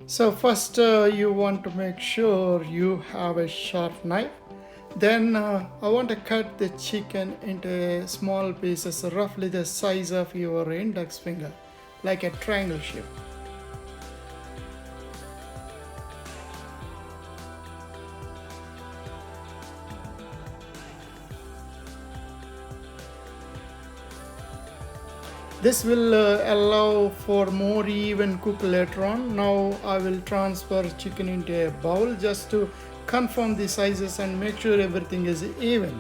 So first you want to make sure you have a sharp knife. Then I want to cut the chicken into small pieces roughly the size of your index finger, like a triangle shape. This will allow for more even cook later on. Now I will transfer chicken into a bowl just to confirm the sizes and make sure everything is even.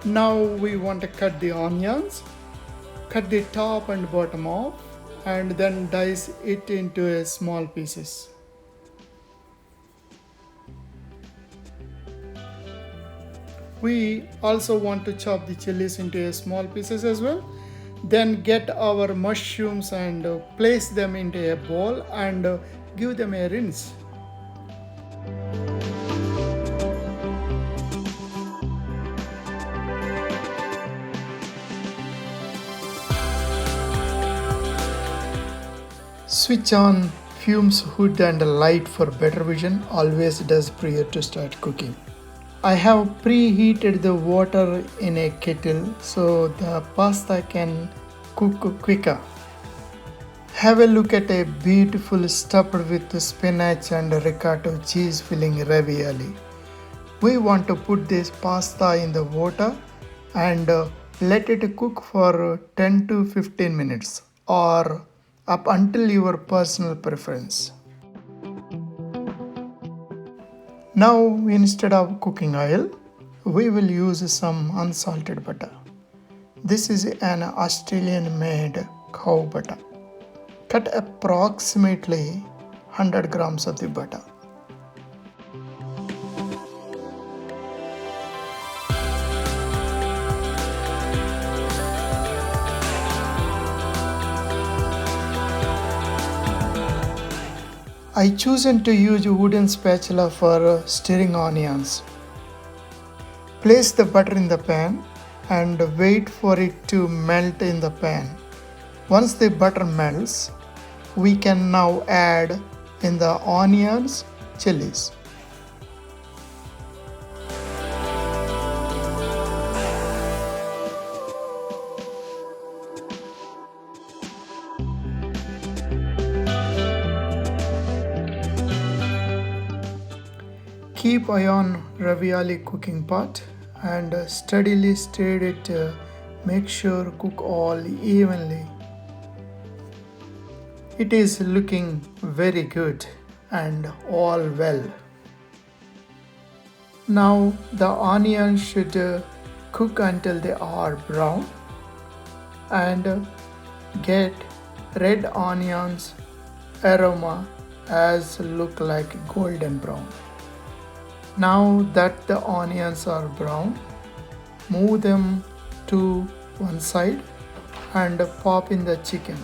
Now we want to cut the onions. Cut the top and bottom off and then dice it into a small pieces. We also want to chop the chilies into small pieces as well. Then get our mushrooms and place them into a bowl and give them a rinse. Switch on fumes hood and light for better vision, always does prior to start cooking. I have preheated the water in a kettle so the pasta can cook quicker. Have a look at a beautiful stuffed with spinach and ricotta cheese filling ravioli. We want to put this pasta in the water and let it cook for 10 to 15 minutes or up until your personal preference. Now instead of cooking oil, we will use some unsalted butter. This is an Australian made cow butter. Cut approximately 100 grams of the butter. I chosen to use a wooden spatula for stirring onions. Place the butter in the pan and wait for it to melt in the pan. Once the butter melts, we can now add in the onions, chilies. Keep eye on ravioli cooking pot and steadily stir it. Make sure cook all evenly. It is looking very good and all well. Now the onions should cook until they are brown and get red onions aroma as look like golden brown. Now that the onions are brown, move them to one side and pop in the chicken.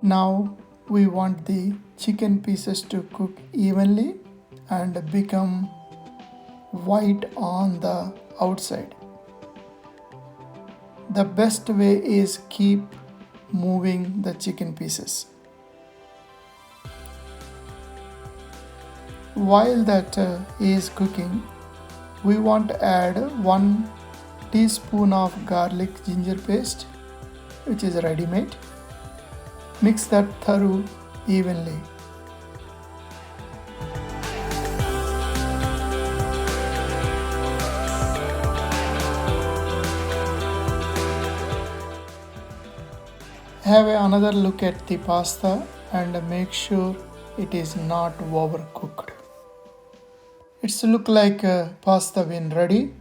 Now we want the chicken pieces to cook evenly and become white on the outside. The best way is keep moving the chicken pieces. While that is cooking, we want to add 1 teaspoon of garlic ginger paste, which is ready-made. Mix that thorough evenly. Have another look at the pasta and make sure it is not overcooked. It's look like pasta when ready,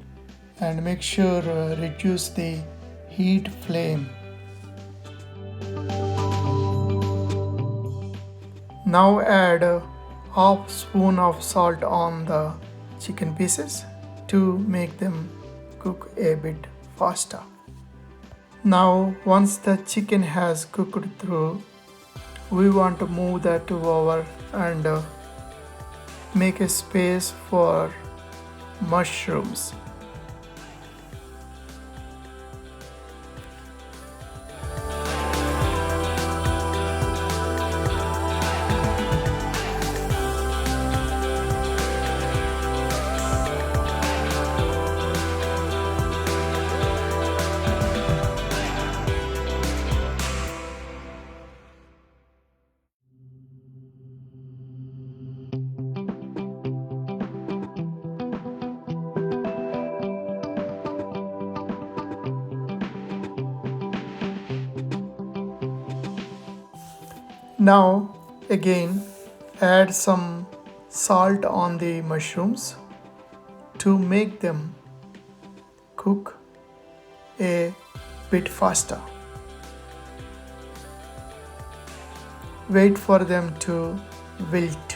and make sure reduce the heat flame. Now add a half spoon of salt on the chicken pieces to make them cook a bit faster. Now once the chicken has cooked through, We want to move that over and make a space for mushrooms. Now again add some salt on the mushrooms to make them cook a bit faster. Wait for them to wilt.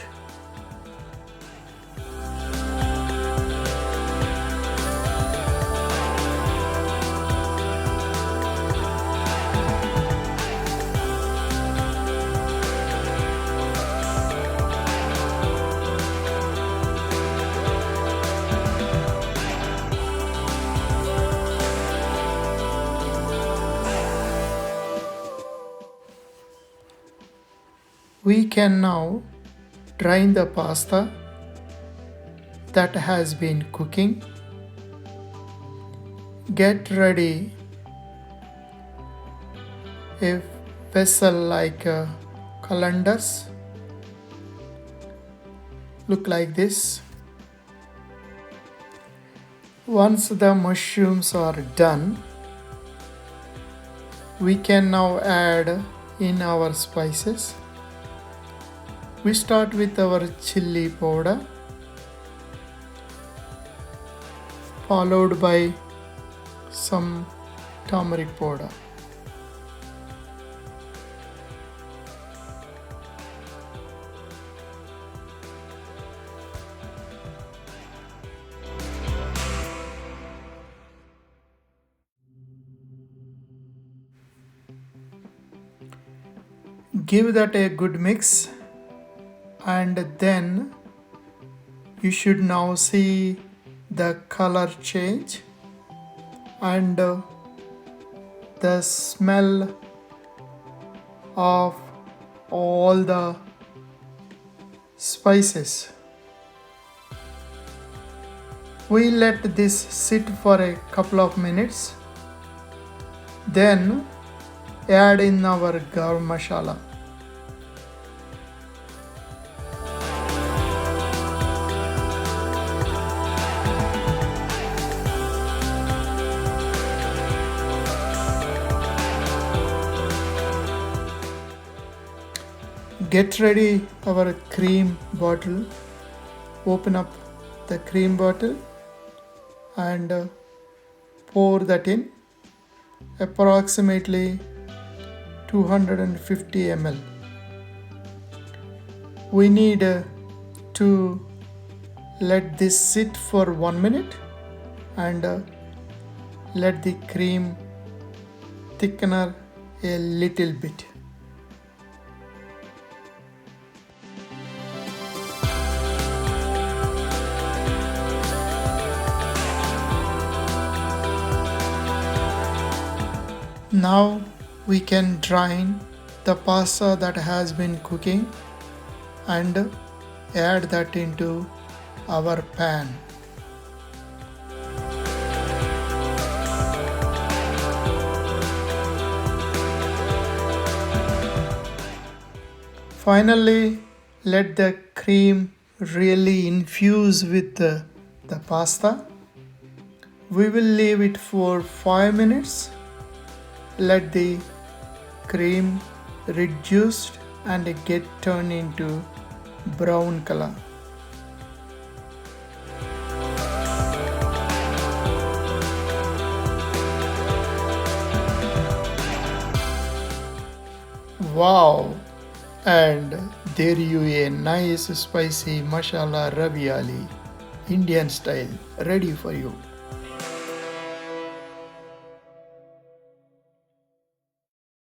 We can now drain the pasta that has been cooking. Get ready a vessel like colanders. Look like this. Once the mushrooms are done, we can now add in our spices. We start with our chili powder, followed by some turmeric powder. Give that a good mix, and then you should now see the color change and the smell of all the spices. We let this sit for a couple of minutes, then add in our garam masala. Get ready our cream bottle. Open up the cream bottle and pour that in, approximately 250 ml. We need to let this sit for 1 minute and let the cream thickener a little bit. Now we can drain the pasta that has been cooking and add that into our pan. Finally, let the cream really infuse with the pasta. We will leave it for 5 minutes. Let the cream reduced and get turned into brown color. Wow! And there you a nice spicy masala ravioli, Indian style, ready for you.